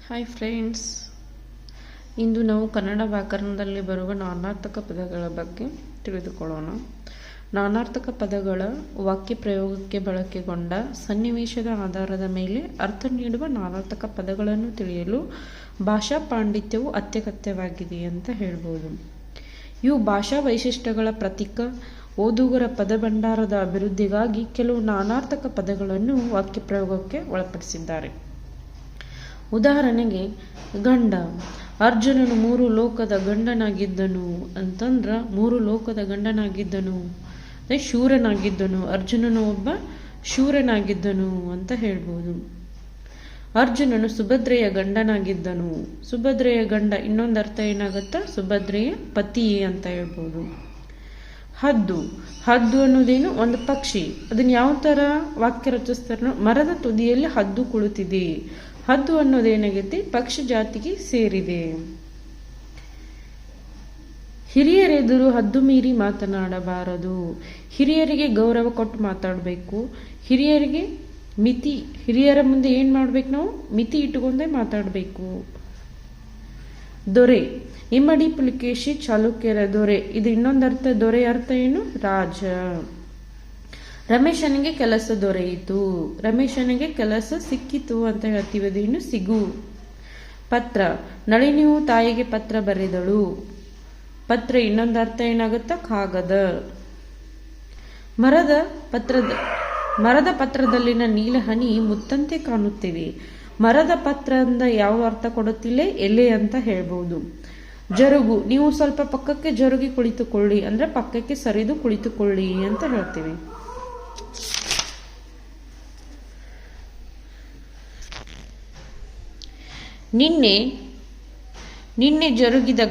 Hi friends, ಇಂದು ನಾವು ಕನ್ನಡ ವ್ಯಾಕರಣದಲ್ಲಿ ಬರುವ ನಾನಾರ್ಥಕ ಪದಗಳ ಬಗ್ಗೆ ತಿಳಿದುಕೊಳ್ಳೋಣ. ನಾನಾರ್ಥಕ ಪದಗಳ ವಾಕ್ಯ ಪ್ರಯೋಗಕ್ಕೆ ಬಳಕೆಗೊಂಡ ಸನ್ನಿವೇಶದ ಆಧಾರದ ಮೇಲೆ ಅರ್ಥ ನೀಡುವ ನಾನಾರ್ಥಕ ಪದಗಳನ್ನು ತಿಳಿಯಲು ಭಾಷಾ ಪಾಂಡಿತ್ಯವು ಅತ್ಯಗತ್ಯವಾಗಿದೆ ಅಂತ ಹೇಳ್ಬೋದು. ಇವು ಭಾಷಾ ವೈಶಿಷ್ಟ್ಯಗಳ ಪ್ರತೀಕ. ಓದುಗರ ಪದಭಂಡಾರದ ಅಭಿವೃದ್ಧಿಗಾಗಿ ಕೆಲವು ನಾನಾರ್ಥಕ ಪದಗಳನ್ನು ವಾಕ್ಯ ಪ್ರಯೋಗಕ್ಕೆ ಒಳಪಡಿಸಿದ್ದಾರೆ. ಉದಾಹರಣೆಗೆ, ಗಂಡ. ಅರ್ಜುನನು 3 ಲೋಕದ ಗಂಡನಾಗಿದ್ದನು ಅಂತಂದ್ರೆ 3 ಲೋಕದ ಗಂಡನಾಗಿದ್ದನು, ಶೂರನಾಗಿದ್ದನು. ಅರ್ಜುನನು ಒಬ್ಬ ಶೂರನಾಗಿದ್ದನು ಅಂತ ಹೇಳ್ಬೋದು. ಅರ್ಜುನನು ಸುಭದ್ರೆಯ ಗಂಡನಾಗಿದ್ದನು. ಸುಭದ್ರೆಯ ಗಂಡ ಇನ್ನೊಂದು ಅರ್ಥ ಏನಾಗುತ್ತಾ, ಸುಭದ್ರೆಯ ಪತಿ ಅಂತ ಹೇಳ್ಬೋದು. ಹದ್ದು. ಹದ್ದು ಅನ್ನೋದೇನು, ಒಂದು ಪಕ್ಷಿ. ಅದನ್ನ ಯಾವ ತರ ವಾಕ್ಯ ರಚಿಸ್ತಾರ, ಮರದ ತುದಿಯಲ್ಲಿ ಹದ್ದು ಕುಳಿತಿದೆ. ಹದ್ದು ಅನ್ನೋದೇನಾಗೈತಿ, ಪಕ್ಷಿ ಜಾತಿಗೆ ಸೇರಿದೆ. ಹಿರಿಯರೆದುರು ಹದ್ದು ಮೀರಿ ಮಾತನಾಡಬಾರದು. ಹಿರಿಯರಿಗೆ ಗೌರವ ಕೊಟ್ಟು ಮಾತಾಡಬೇಕು. ಹಿರಿಯರಿಗೆ ಹಿರಿಯರ ಮುಂದೆ ಏನ್ ಮಾಡ್ಬೇಕು, ನಾವು ಮಿತಿ ಇಟ್ಟುಕೊಂಡೇ ಮಾತಾಡಬೇಕು. ದೊರೆ. ಇಮ್ಮಡಿ ಪುಲಿಕೇಶಿ ಚಾಲುಕ್ಯರ ದೊರೆ. ಇದು ಇನ್ನೊಂದು ಅರ್ಥ. ದೊರೆ ಅರ್ಥ ಏನು, ರಾಜ. ರಮೇಶನಿಗೆ ಕೆಲಸ ದೊರೆಯಿತು. ರಮೇಶನಿಗೆ ಕೆಲಸ ಸಿಕ್ಕಿತು ಅಂತ ಹೇಳ್ತೀವಿ, ಅದೇನು, ಸಿಗು. ಪತ್ರ. ನಳಿನಿಯು ತಾಯಿಗೆ ಪತ್ರ ಬರೆದಳು. ಪತ್ರ ಇನ್ನೊಂದು ಅರ್ಥ ಏನಾಗುತ್ತಾ, ಕಾಗದ. ಮರದ ಪತ್ರದಲ್ಲಿನ ನೀಲಹನಿ ಮುತ್ತಂತೆ ಕಾಣುತ್ತೇವೆ. ಮರದ ಪತ್ರ ಅಂದ ಯಾವ ಅರ್ಥ ಕೊಡುತ್ತಿಲ್ಲ, ಎಲೆ ಅಂತ ಹೇಳ್ಬೋದು. ಜರುಗು. ನೀವು ಸ್ವಲ್ಪ ಪಕ್ಕಕ್ಕೆ ಜರುಗಿ ಕುಳಿತುಕೊಳ್ಳಿ ಅಂದ್ರೆ ಪಕ್ಕಕ್ಕೆ ಸರಿದು ಕುಳಿತುಕೊಳ್ಳಿ ಅಂತ ಹೇಳ್ತೀವಿ. ನಿನ್ನೆ ಜರುಗಿದ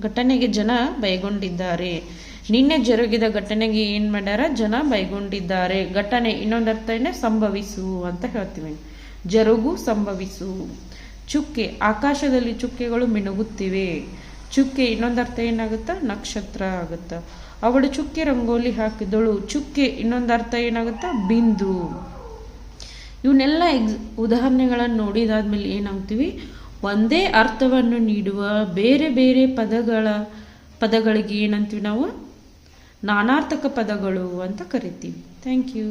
ಘಟನೆಗೆ ಜನ ಬೈಗೊಂಡಿದ್ದಾರೆ. ನಿನ್ನೆ ಜರುಗಿದ ಘಟನೆಗೆ ಏನ್ ಮಾಡ್ಯಾರ, ಜನ ಬೈಗೊಂಡಿದ್ದಾರೆ. ಘಟನೆ ಇನ್ನೊಂದು ಅರ್ಥ ಏನೇ, ಸಂಭವಿಸು ಅಂತ ಹೇಳ್ತೀವಿ. ಜರುಗು, ಸಂಭವಿಸು. ಚುಕ್ಕೆ. ಆಕಾಶದಲ್ಲಿ ಚುಕ್ಕೆಗಳು ಮಿನುಗುತ್ತಿವೆ. ಚುಕ್ಕೆ ಇನ್ನೊಂದು ಅರ್ಥ ಏನಾಗುತ್ತಾ, ನಕ್ಷತ್ರ ಆಗುತ್ತ. ಅವಳು ಚುಕ್ಕೆ ರಂಗೋಲಿ ಹಾಕಿದಳು. ಚುಕ್ಕೆ ಇನ್ನೊಂದು ಅರ್ಥ ಏನಾಗುತ್ತಾ, ಬಿಂದು. ಇವನ್ನೆಲ್ಲ ಉದಾಹರಣೆಗಳನ್ನು ನೋಡಿದಾದ್ಮೇಲೆ ಏನಾಗ್ತೀವಿ, ಒಂದೇ ಅರ್ಥವನ್ನು ನೀಡುವ ಬೇರೆ ಬೇರೆ ಪದಗಳಿಗೆ ಏನಂತೀವಿ ನಾವು, ನಾನಾರ್ಥಕ ಪದಗಳು ಅಂತ ಕರಿತೀವಿ. Thank you.